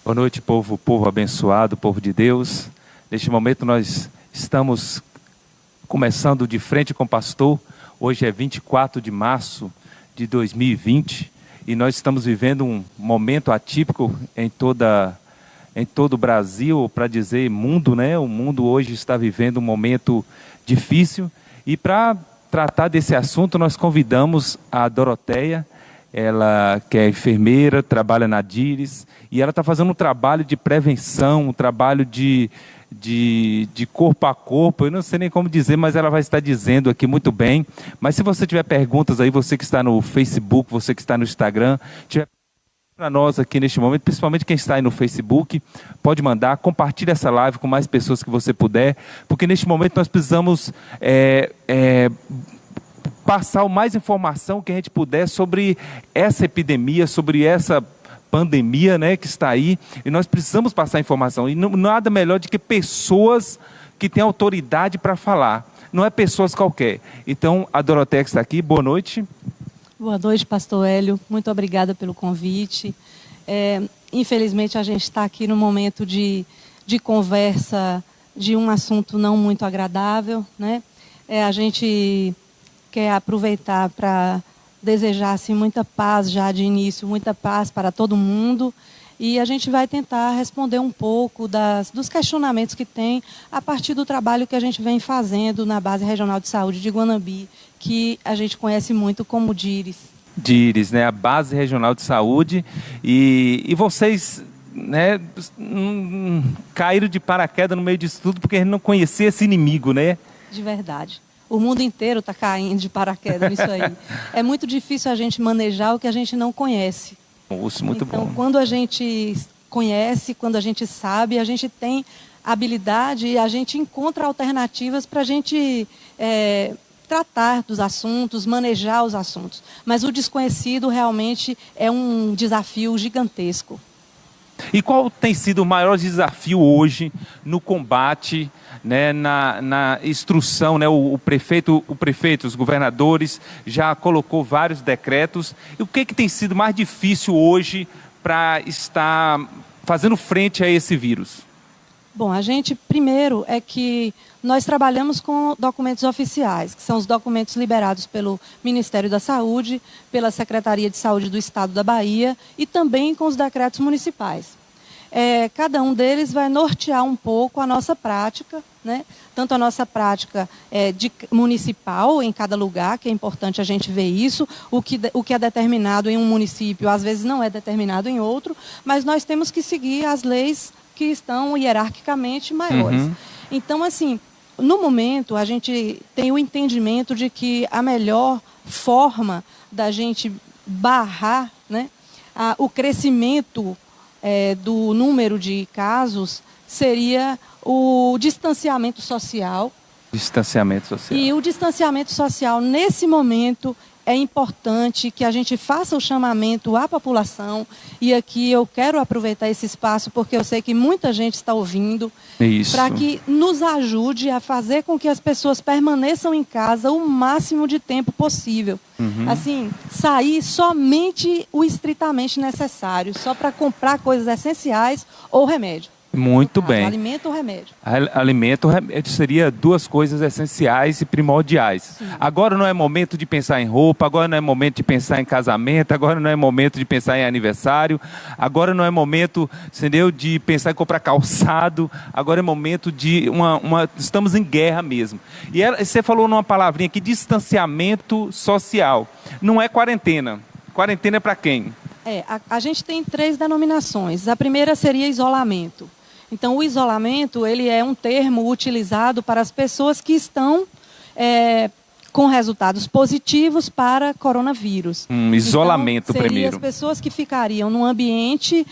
Boa noite, povo abençoado, povo de Deus. Neste momento nós estamos começando de frente com o pastor. Hoje é 24 de março de 2020 e nós estamos vivendo um momento atípico em todo o Brasil, para dizer mundo, né? O mundo hoje está vivendo um momento difícil e para tratar desse assunto nós convidamos a Doroteia. Ela que é enfermeira, trabalha na Díris, e ela está fazendo um trabalho de prevenção, um trabalho de corpo a corpo. Eu não sei nem como dizer, mas ela vai estar dizendo aqui muito bem. Mas se você tiver perguntas aí, você que está no Facebook, você que está no Instagram, tiver para nós aqui neste momento, principalmente quem está aí no Facebook, pode mandar, compartilhe essa live com mais pessoas que você puder, porque neste momento nós precisamos passar o mais informação que a gente puder sobre essa epidemia, sobre essa pandemia, né, que está aí, e nós precisamos passar informação, e nada melhor do que pessoas que têm autoridade para falar, não é pessoas qualquer. Então, a Doroteia que está aqui, boa noite. Boa noite, pastor Hélio, muito obrigada pelo convite. Infelizmente, a gente está aqui num momento de conversa de um assunto não muito agradável, né? A gente quer aproveitar para desejar assim, muita paz já de início, muita paz para todo mundo. E a gente vai tentar responder um pouco dos questionamentos que tem a partir do trabalho que a gente vem fazendo na Base Regional de Saúde de Guanambi, que a gente conhece muito como Díris. Díris, né? A Base Regional de Saúde. E vocês, né, caíram de paraquedas no meio disso tudo porque a gente não conhecia esse inimigo, né? De verdade. O mundo inteiro está caindo de paraquedas nisso aí. É muito difícil a gente manejar o que a gente não conhece. Muito então, bom. Quando a gente conhece, quando a gente sabe, a gente tem habilidade e a gente encontra alternativas para a gente tratar dos assuntos, manejar os assuntos. Mas o desconhecido realmente é um desafio gigantesco. E qual tem sido o maior desafio hoje no combate, né, na instrução, né, o prefeito, os governadores já colocou vários decretos. E o que tem sido mais difícil hoje para estar fazendo frente a esse vírus? Bom, a gente, primeiro, é que nós trabalhamos com documentos oficiais, que são os documentos liberados pelo Ministério da Saúde, pela Secretaria de Saúde do Estado da Bahia e também com os decretos municipais. Cada um deles vai nortear um pouco a nossa prática, né? Tanto a nossa prática municipal em cada lugar, que é importante a gente ver isso, o que é determinado em um município, às vezes não é determinado em outro, mas nós temos que seguir as leis que estão hierarquicamente maiores. Então, assim, no momento, a gente tem o entendimento de que a melhor forma da gente barrar, né, o crescimento do número de casos seria o distanciamento social. Distanciamento social. E o distanciamento social, nesse momento, é importante que a gente faça o chamamento à população. E aqui eu quero aproveitar esse espaço, porque eu sei que muita gente está ouvindo, para que nos ajude a fazer com que as pessoas permaneçam em casa o máximo de tempo possível. Assim, sair somente o estritamente necessário, só para comprar coisas essenciais ou remédio. Muito bem. Alimento ou remédio? Alimento ou remédio seria duas coisas essenciais e primordiais. Sim. Agora não é momento de pensar em roupa, agora não é momento de pensar em casamento, agora não é momento de pensar em aniversário, agora não é momento, entendeu, de pensar em comprar calçado, agora é momento de estamos em guerra mesmo. E você falou numa palavrinha aqui, distanciamento social. Não é quarentena. Quarentena é para quem? A gente tem 3 denominações. A primeira seria isolamento. Então, o isolamento, ele é um termo utilizado para as pessoas que estão com resultados positivos para coronavírus. Isolamento então, primeiro. As pessoas que ficariam num ambiente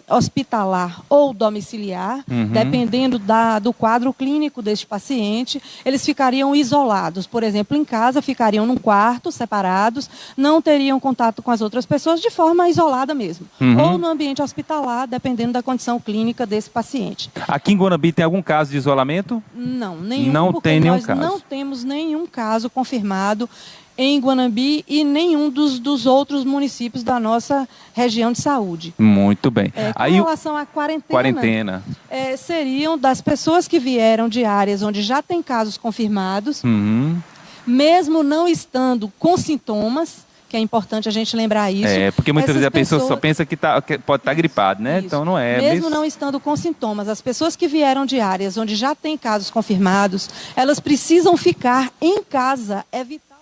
hospitalar ou domiciliar, dependendo do quadro clínico deste paciente, eles ficariam isolados. Por exemplo, em casa, ficariam num quarto, separados, não teriam contato com as outras pessoas de forma isolada mesmo. Ou no ambiente hospitalar, dependendo da condição clínica desse paciente. Aqui em Guanambi tem algum caso de isolamento? Não, nenhum. Não tem nenhum caso. Não temos nenhum caso confirmado em Guanambi e nenhum dos outros municípios da nossa região de saúde. Muito bem. Com relação à quarentena, seriam das pessoas que vieram de áreas onde já tem casos confirmados, mesmo não estando com sintomas, que é importante a gente lembrar isso. Porque muitas vezes a pessoa só pensa que pode estar gripado, né? Isso. Então não é. Mesmo não estando com sintomas, as pessoas que vieram de áreas onde já tem casos confirmados, elas precisam ficar em casa, evitar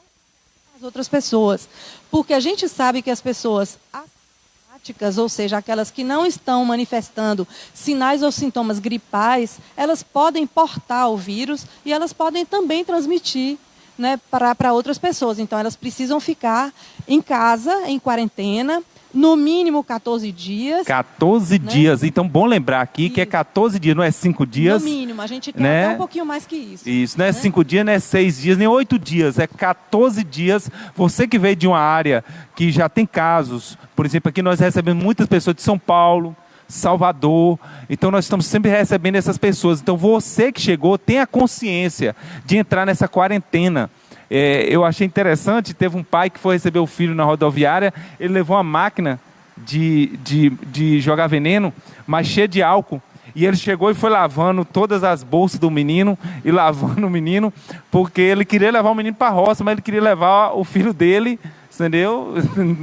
as outras pessoas. Porque a gente sabe que as pessoas assintomáticas, ou seja, aquelas que não estão manifestando sinais ou sintomas gripais, elas podem portar o vírus e elas podem também transmitir, né, para outras pessoas. Então, elas precisam ficar em casa, em quarentena, no mínimo 14 dias. 14 dias. Então, bom lembrar aqui que é 14 dias, não é 5 dias. No mínimo. A gente quer né? até um pouquinho mais que isso. Isso, não é 5 dias, não é 6 dias, nem 8 dias. É 14 dias. Você que veio de uma área que já tem casos. Por exemplo, aqui nós recebemos muitas pessoas de São Paulo, Salvador, então nós estamos sempre recebendo essas pessoas. Então você que chegou, tenha consciência de entrar nessa quarentena. Eu achei interessante, teve um pai que foi receber o filho na rodoviária, ele levou uma máquina de jogar veneno, mas cheia de álcool, e ele chegou e foi lavando todas as bolsas do menino, e lavando o menino, porque ele queria levar o menino para a roça, mas ele queria levar o filho dele, entendeu?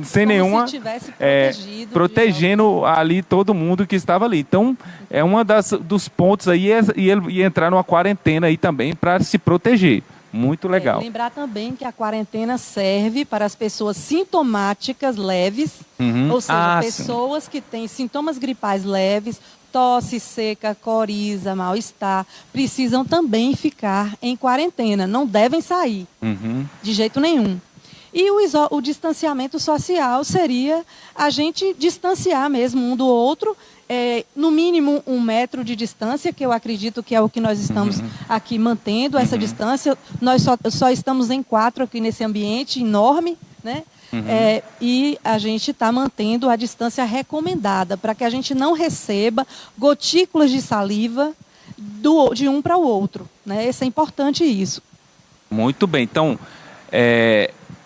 Sem como nenhuma... se tivesse protegido. Protegendo ali todo mundo que estava ali. Então, é uma dos pontos aí, e ele ia entrar numa quarentena aí também para se proteger. Muito legal. Lembrar também que a quarentena serve para as pessoas sintomáticas leves, ou seja, pessoas que têm sintomas gripais leves, tosse seca, coriza, mal-estar, precisam também ficar em quarentena, não devem sair, de jeito nenhum. E o distanciamento social seria a gente distanciar mesmo um do outro, no mínimo 1 metro de distância, que eu acredito que é o que nós estamos aqui mantendo, essa distância. Nós só estamos em 4 aqui nesse ambiente enorme, né? E a gente está mantendo a distância recomendada, para que a gente não receba gotículas de saliva de um para o outro, né? Isso é importante isso. Muito bem, então...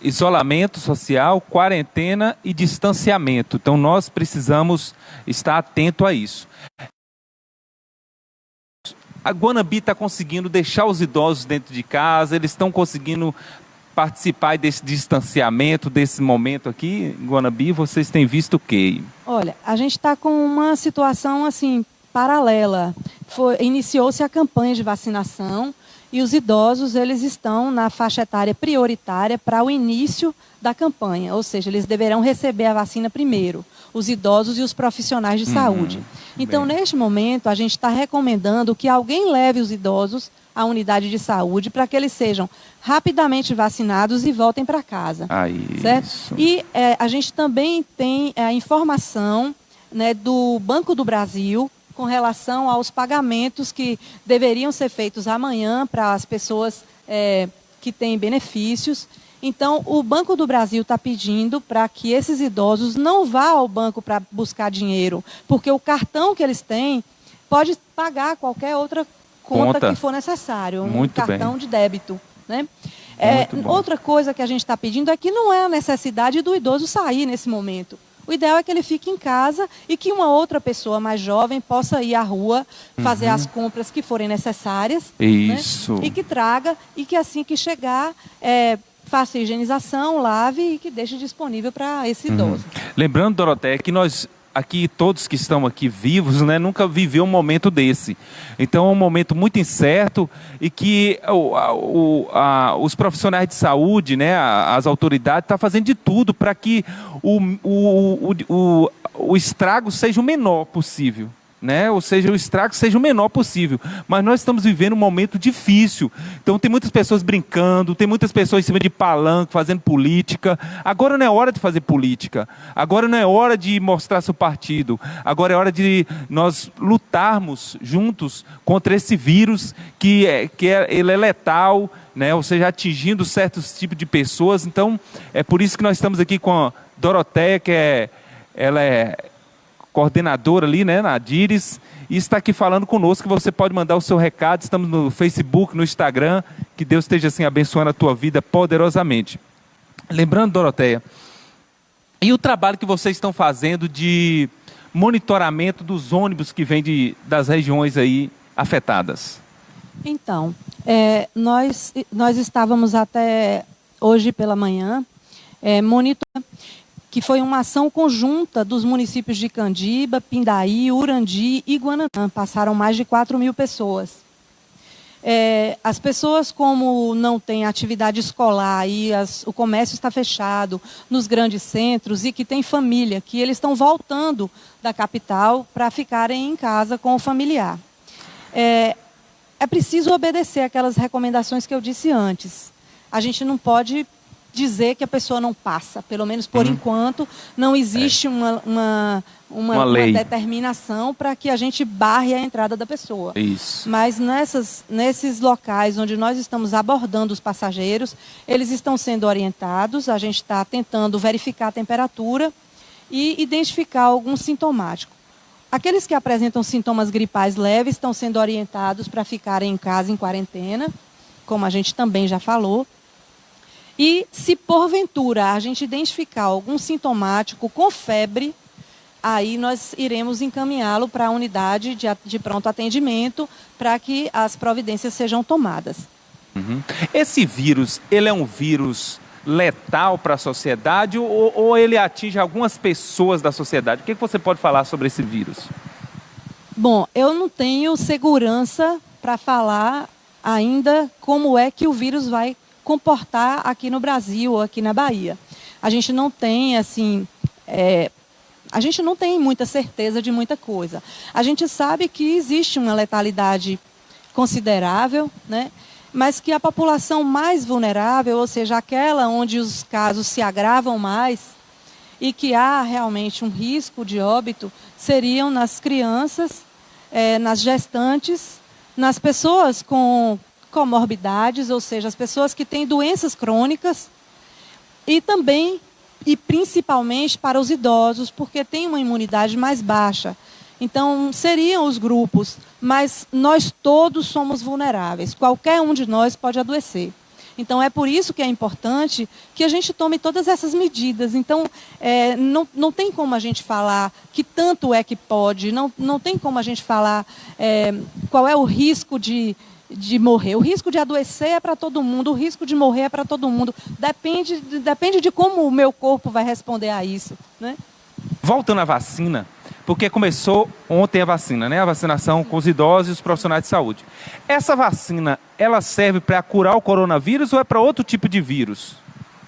isolamento social, quarentena e distanciamento. Então, nós precisamos estar atento a isso. A Guanambi está conseguindo deixar os idosos dentro de casa, eles estão conseguindo participar desse distanciamento, desse momento aqui em Guanambi. Vocês têm visto o quê? Olha, a gente está com uma situação assim paralela. Iniciou-se a campanha de vacinação, e os idosos, eles estão na faixa etária prioritária para o início da campanha, ou seja, eles deverão receber a vacina primeiro, os idosos e os profissionais de saúde. Então, neste momento, a gente está recomendando que alguém leve os idosos à unidade de saúde para que eles sejam rapidamente vacinados e voltem para casa. Certo? E a gente também tem a informação, né, do Banco do Brasil, com relação aos pagamentos que deveriam ser feitos amanhã para as pessoas que têm benefícios. Então, o Banco do Brasil está pedindo para que esses idosos não vá ao banco para buscar dinheiro, porque o cartão que eles têm pode pagar qualquer outra conta que for necessário, cartão de débito, né? Outra coisa que a gente está pedindo é que não é a necessidade do idoso sair nesse momento. O ideal é que ele fique em casa e que uma outra pessoa mais jovem possa ir à rua, fazer as compras que forem necessárias. Isso. Né? E que traga, e que assim que chegar, faça a higienização, lave e que deixe disponível para esse idoso. Lembrando, Doroteia, que nós... aqui, todos que estão aqui vivos, né, nunca viveu um momento desse. Então, é um momento muito incerto e que os profissionais de saúde, né, as autoridades, estão fazendo de tudo para que o estrago seja o menor possível. Né? Ou seja, o estrago seja o menor possível. Mas nós estamos vivendo um momento difícil. Então tem muitas pessoas brincando, tem muitas pessoas em cima de palanque, fazendo política. Agora não é hora de fazer política. Agora não é hora de mostrar seu partido. Agora é hora de nós lutarmos juntos contra esse vírus ele é letal, né? Ou seja, atingindo certos tipos de pessoas. Então, é por isso que nós estamos aqui com a Doroteia, ela é coordenadora ali, né, na Adires, e está aqui falando conosco, que você pode mandar o seu recado. Estamos no Facebook, no Instagram, que Deus esteja assim abençoando a tua vida poderosamente. Lembrando, Doroteia, e o trabalho que vocês estão fazendo de monitoramento dos ônibus que vêm das regiões aí afetadas? Então, nós estávamos até hoje pela manhã monitorando, que foi uma ação conjunta dos municípios de Candiba, Pindaí, Urandi e Guananã. Passaram mais de 4.000 pessoas. As pessoas, como não têm atividade escolar e o comércio está fechado nos grandes centros e que tem família, que eles estão voltando da capital para ficarem em casa com o familiar. É preciso obedecer aquelas recomendações que eu disse antes. A gente não pode dizer que a pessoa não passa, pelo menos por enquanto, não existe uma determinação para que a gente barre a entrada da pessoa. Isso. Mas nesses locais onde nós estamos abordando os passageiros, eles estão sendo orientados, a gente está tentando verificar a temperatura e identificar algum sintomático. Aqueles que apresentam sintomas gripais leves estão sendo orientados para ficarem em casa em quarentena, como a gente também já falou. E se porventura a gente identificar algum sintomático com febre, aí nós iremos encaminhá-lo para a unidade de pronto atendimento para que as providências sejam tomadas. Esse vírus, ele é um vírus letal para a sociedade ou ele atinge algumas pessoas da sociedade? O que você pode falar sobre esse vírus? Bom, eu não tenho segurança para falar ainda como é que o vírus vai comportar aqui no Brasil ou aqui na Bahia. A gente não tem, assim, a gente não tem muita certeza de muita coisa. A gente sabe que existe uma letalidade considerável, né? Mas que a população mais vulnerável, ou seja, aquela onde os casos se agravam mais e que há realmente um risco de óbito, seriam nas crianças, nas gestantes, nas pessoas com comorbidades, ou seja, as pessoas que têm doenças crônicas e também e principalmente para os idosos, porque têm uma imunidade mais baixa. Então, seriam os grupos, mas nós todos somos vulneráveis. Qualquer um de nós pode adoecer. Então, é por isso que é importante que a gente tome todas essas medidas. Então, não tem como a gente falar que tanto é que pode, não tem como a gente falar qual é o risco de morrer. O risco de adoecer é para todo mundo, o risco de morrer é para todo mundo. Depende de como o meu corpo vai responder a isso, né? Voltando à vacina, porque começou ontem a vacina, né? A vacinação com os idosos e os profissionais de saúde. Essa vacina, ela serve para curar o coronavírus ou é para outro tipo de vírus?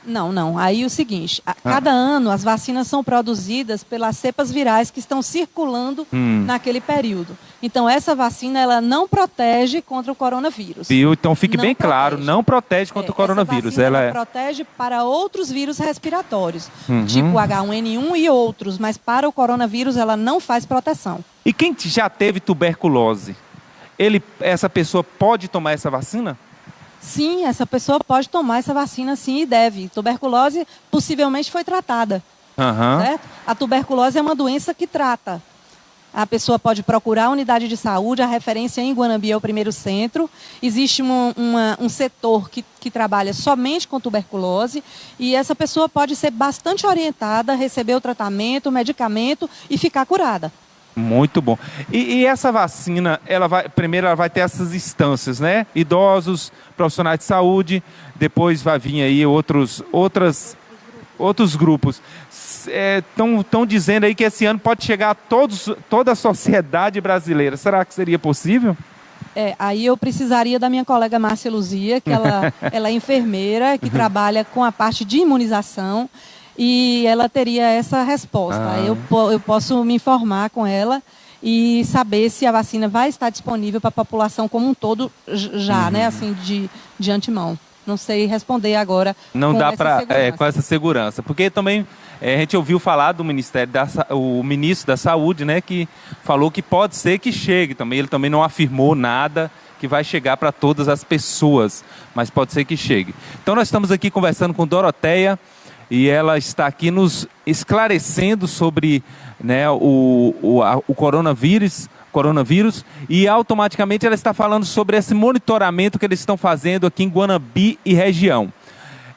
Não. Aí é o seguinte, cada ano as vacinas são produzidas pelas cepas virais que estão circulando naquele período. Então essa vacina, ela não protege contra o coronavírus. Então fique bem claro, não protege contra o coronavírus. Ela protege para outros vírus respiratórios, tipo H1N1 e outros, mas para o coronavírus ela não faz proteção. E quem já teve tuberculose, essa pessoa pode tomar essa vacina? Sim, essa pessoa pode tomar essa vacina, sim, e deve. Tuberculose possivelmente foi tratada, certo? A tuberculose é uma doença que trata. A pessoa pode procurar a unidade de saúde, a referência em Guanambi é o primeiro centro. Existe um setor que trabalha somente com tuberculose e essa pessoa pode ser bastante orientada, receber o tratamento, o medicamento e ficar curada. Muito bom. E essa vacina, primeiro ela vai ter essas instâncias, né? Idosos, profissionais de saúde, depois vai vir aí outros grupos. Estão dizendo aí que esse ano pode chegar a toda a sociedade brasileira. Será que seria possível? Aí eu precisaria da minha colega Márcia Luzia, que ela é enfermeira, que trabalha com a parte de imunização. E ela teria essa resposta. Eu posso me informar com ela e saber se a vacina vai estar disponível para a população como um todo já, né? Assim, de antemão. Não sei responder agora. Não dá para com essa segurança, porque também a gente ouviu falar do o ministro da Saúde, né? Que falou que pode ser que chegue também. Ele também não afirmou nada que vai chegar para todas as pessoas, mas pode ser que chegue. Então nós estamos aqui conversando com Doroteia. E ela está aqui nos esclarecendo sobre, né, o coronavírus e automaticamente ela está falando sobre esse monitoramento que eles estão fazendo aqui em Guanambi e região.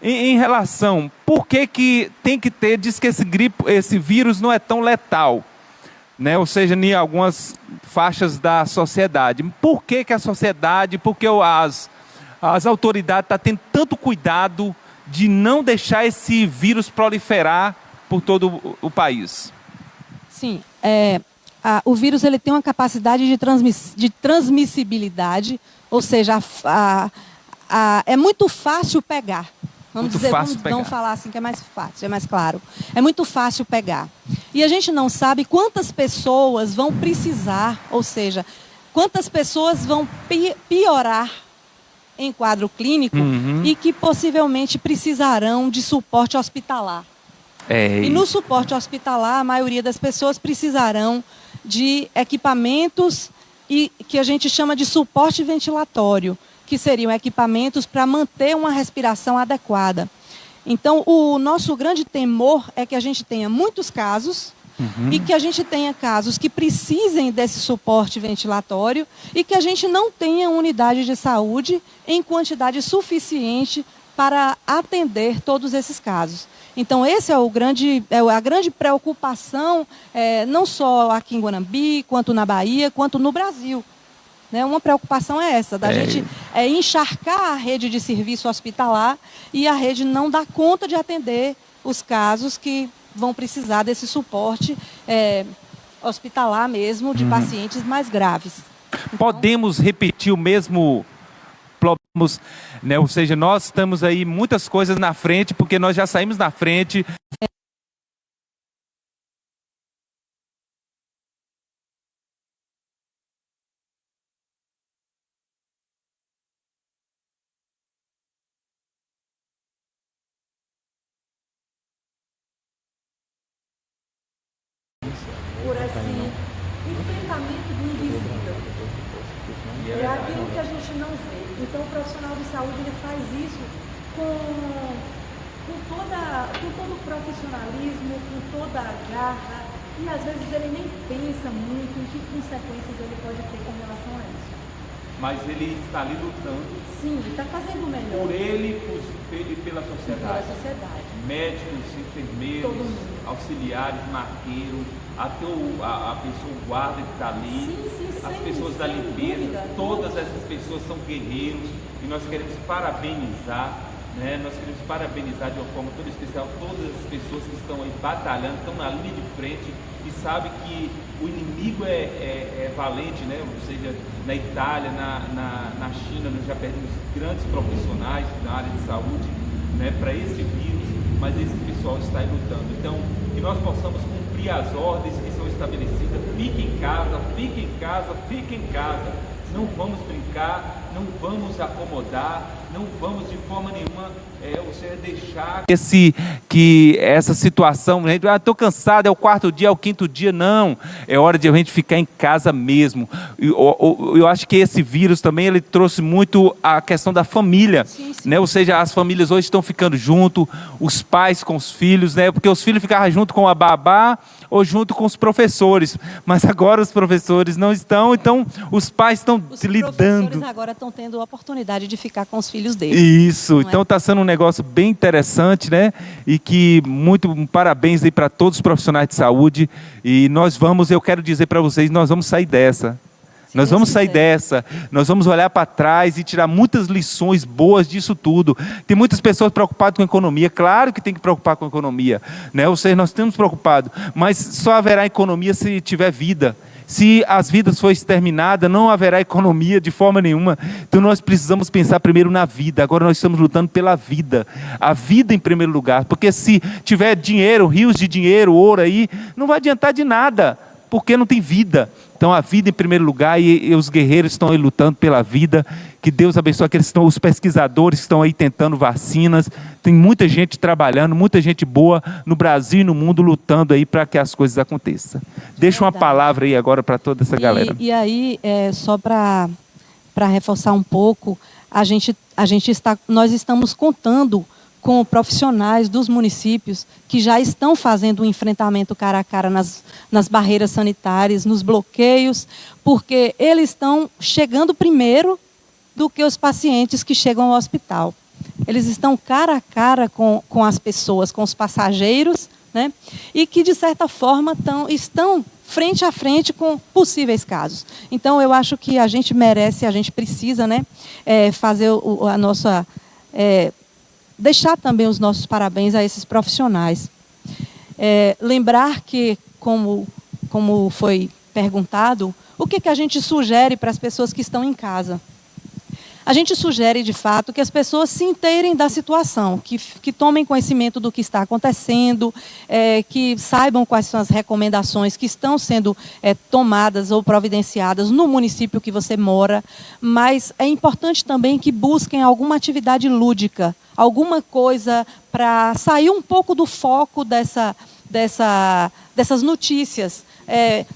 em relação, por que tem que ter, diz que esse vírus não é tão letal, né? Ou seja, em algumas faixas da sociedade. Por que a sociedade, porque as autoridades estão tendo tanto cuidado de não deixar esse vírus proliferar por todo o país? Sim, o vírus ele tem uma capacidade de transmissibilidade, ou seja, é muito fácil pegar. Vamos falar assim que é mais fácil, é mais claro. É muito fácil pegar. E a gente não sabe quantas pessoas vão precisar, ou seja, quantas pessoas vão piorar em quadro clínico e que possivelmente precisarão de suporte hospitalar. E no suporte hospitalar, a maioria das pessoas precisarão de equipamentos que a gente chama de suporte ventilatório, que seriam equipamentos para manter uma respiração adequada. Então, o nosso grande temor é que a gente tenha muitos casos e que a gente tenha casos que precisem desse suporte ventilatório e que a gente não tenha unidade de saúde em quantidade suficiente para atender todos esses casos. Então, esse é a grande preocupação, não só aqui em Guanambi, quanto na Bahia, quanto no Brasil. Uma preocupação é essa, da gente encharcar a rede de serviço hospitalar e a rede não dar conta de atender os casos que vão precisar desse suporte hospitalar mesmo, de pacientes mais graves. Então, podemos repetir o mesmo problema, né? Ou seja, nós estamos aí muitas coisas na frente, porque nós já saímos na frente. Por esse enfrentamento do invisível. É aquilo que a gente não vê. Então, o profissional de saúde ele faz isso com todo o profissionalismo, com toda a garra, e às vezes ele nem pensa muito em que consequências ele pode ter com relação a isso. Mas ele está ali lutando. Sim, ele está fazendo o melhor. Por ele e pela sociedade. Pela sociedade. Médicos, enfermeiros, auxiliares, marqueiros, até a pessoa, o guarda que está ali, as pessoas da limpeza, todas essas pessoas são guerreiros e nós queremos parabenizar, né? Nós queremos parabenizar de uma forma toda especial todas as pessoas que estão aí batalhando, estão na linha de frente e sabem que o inimigo é valente, né? Ou seja, na Itália, na China, nós já perdemos grandes profissionais na área de saúde, né, para esse vírus, mas esse pessoal está aí lutando. Então, que nós possamos cumprir as ordens que são estabelecidas. Fique em casa, fique em casa, fique em casa. Não vamos brincar, não vamos acomodar, não vamos de forma nenhuma deixar que essa situação, estou cansado, é o quarto dia, é o quinto dia, não, é hora de a gente ficar em casa mesmo. Eu acho que esse vírus também ele trouxe muito a questão da família, sim. Né? Ou seja, as famílias hoje estão ficando junto, os pais com os filhos, né? Porque os filhos ficavam junto com a babá ou junto com os professores, mas agora os professores não estão, então os pais estão lidando. Os professores agora estão tendo a oportunidade de ficar com os filhos deles. Isso, então está sendo um negócio bem interessante, né? E que parabéns aí para todos os profissionais de saúde. E eu quero dizer para vocês, nós vamos sair dessa. Nós vamos sair dessa, nós vamos olhar para trás e tirar muitas lições boas disso tudo. Tem muitas pessoas preocupadas com a economia, claro que tem que preocupar com a economia, né? Ou seja, nós estamos preocupados, mas só haverá economia se tiver vida. Se as vidas forem exterminadas, não haverá economia de forma nenhuma. Então nós precisamos pensar primeiro na vida. Agora nós estamos lutando pela vida. A vida em primeiro lugar. Porque se tiver dinheiro, rios de dinheiro, ouro aí, não vai adiantar de nada. Porque não tem vida. Então a vida em primeiro lugar e os guerreiros estão aí lutando pela vida. Que Deus abençoe os pesquisadores que estão aí tentando vacinas. Tem muita gente trabalhando, muita gente boa no Brasil e no mundo lutando aí para que as coisas aconteçam. Deixa uma palavra aí agora para toda essa galera. E aí, só para reforçar um pouco, nós estamos contando com profissionais dos municípios que já estão fazendo um enfrentamento cara a cara nas barreiras sanitárias, nos bloqueios, porque eles estão chegando primeiro do que os pacientes que chegam ao hospital. eles estão cara a cara com as pessoas, com os passageiros, né? E que, de certa forma, estão frente a frente com possíveis casos. Então, eu acho que a gente merece, a gente precisa, né, fazer a nossa... deixar também os nossos parabéns a esses profissionais. Lembrar que, como foi perguntado, o que a gente sugere para as pessoas que estão em casa? A gente sugere, de fato, que as pessoas se inteirem da situação, que tomem conhecimento do que está acontecendo, que saibam quais são as recomendações que estão sendo tomadas ou providenciadas no município que você mora, mas é importante também que busquem alguma atividade lúdica, alguma coisa para sair um pouco do foco dessas notícias,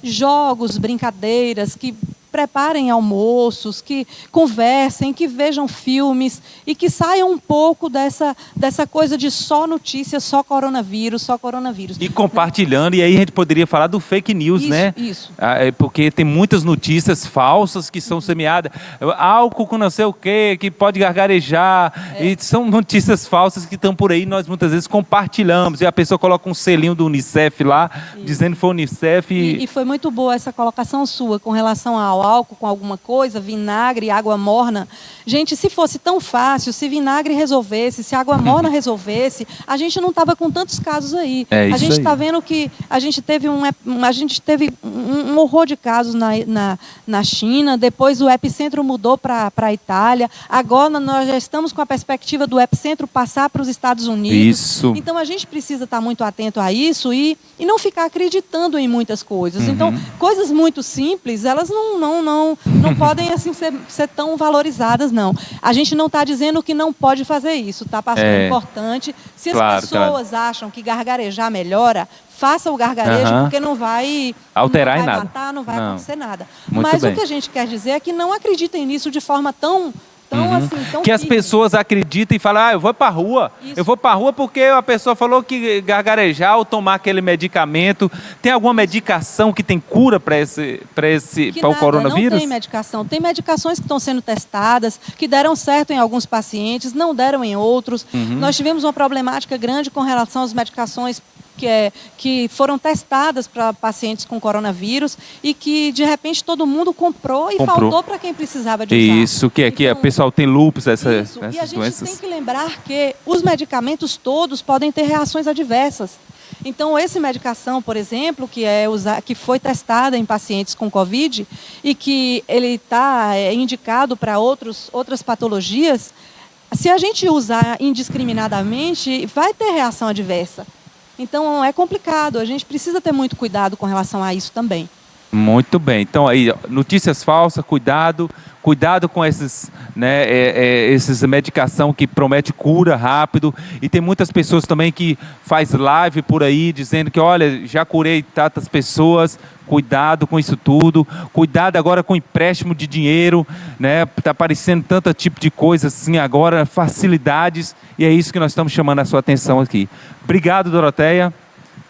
jogos, brincadeiras, que preparem almoços, que conversem, que vejam filmes e que saiam um pouco dessa coisa de só notícias, só coronavírus. E compartilhando, e aí a gente poderia falar do fake news, né? Isso. Porque tem muitas notícias falsas que são semeadas. Álcool com não sei o quê, que pode gargarejar. E são notícias falsas que estão por aí, nós muitas vezes compartilhamos. E a pessoa coloca um selinho do Unicef lá, dizendo que foi Unicef. E foi muito boa essa colocação sua com relação ao álcool, com alguma coisa, vinagre, água morna. Gente, se fosse tão fácil, se vinagre resolvesse, se água morna resolvesse, a gente não estava com tantos casos aí. A gente está vendo que a gente teve um horror de casos na China, depois o epicentro mudou para a Itália, agora nós já estamos com a perspectiva do epicentro passar para os Estados Unidos. Isso. Então a gente precisa estar muito atento a isso e não ficar acreditando em muitas coisas. Então, coisas muito simples, elas não podem assim ser tão valorizadas, não. A gente não está dizendo que não pode fazer isso, tá, pastor? É importante. Se as pessoas acham que gargarejar melhora, faça o gargarejo, porque não vai alterar não vai nada. Matar, não vai acontecer nada. Muito Mas bem. o que a gente quer dizer é que não acreditem nisso de forma tão que as pessoas acreditam e falam, eu vou para a rua. Isso. Eu vou para a rua porque a pessoa falou que gargarejar ou tomar aquele medicamento. Tem alguma medicação que tem cura para o coronavírus? Não tem medicação. Tem medicações que estão sendo testadas, que deram certo em alguns pacientes, não deram em outros. Nós tivemos uma problemática grande com relação às medicações que foram testadas para pacientes com coronavírus e que, de repente, todo mundo comprou e faltou para quem precisava de usar. Isso, que aqui o pessoal tem lupus, essas e a gente doenças. tem que lembrar que os medicamentos todos podem ter reações adversas. Então, essa medicação, por exemplo, que foi testada em pacientes com Covid e que ele está indicado para outras patologias, se a gente usar indiscriminadamente, vai ter reação adversa. Então, é complicado. A gente precisa ter muito cuidado com relação a isso também. Muito bem. Então, aí, notícias falsas, cuidado com esses medicação que promete cura rápido. E tem muitas pessoas também que faz live por aí, dizendo que, olha, já curei tantas pessoas. Cuidado com isso tudo. Cuidado agora com empréstimo de dinheiro, né? Está aparecendo tanto tipo de coisa assim agora, facilidades. E é isso que nós estamos chamando a sua atenção aqui. Obrigado, Doroteia.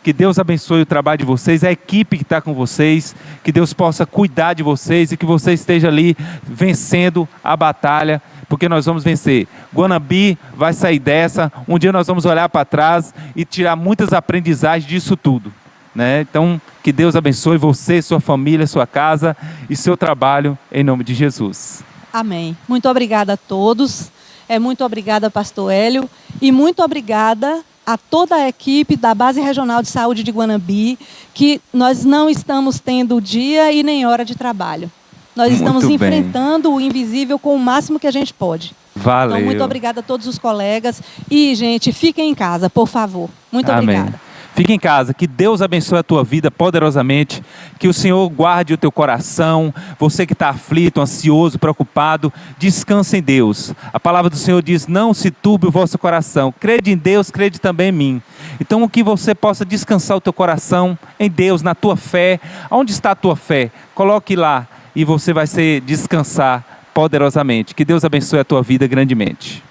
Que Deus abençoe o trabalho de vocês, a equipe que está com vocês, que Deus possa cuidar de vocês e que você esteja ali vencendo a batalha, porque nós vamos vencer. Guanambi vai sair dessa, um dia nós vamos olhar para trás e tirar muitas aprendizagens disso tudo, né? Então, que Deus abençoe você, sua família, sua casa e seu trabalho, em nome de Jesus. Amém. Muito obrigada a todos, muito obrigada, pastor Hélio, e muito obrigada a toda a equipe da Base Regional de Saúde de Guanambi, que nós não estamos tendo dia e nem hora de trabalho. Nós estamos enfrentando o invisível com o máximo que a gente pode. Valeu. Então, muito obrigada a todos os colegas. E, gente, fiquem em casa, por favor. Muito obrigada. Fique em casa, que Deus abençoe a tua vida poderosamente, que o Senhor guarde o teu coração, você que está aflito, ansioso, preocupado, descanse em Deus. A palavra do Senhor diz, não se turbe o vosso coração, crede em Deus, crede também em mim. Então, que você possa descansar o teu coração em Deus, na tua fé. Onde está a tua fé? Coloque lá e você vai descansar poderosamente. Que Deus abençoe a tua vida grandemente.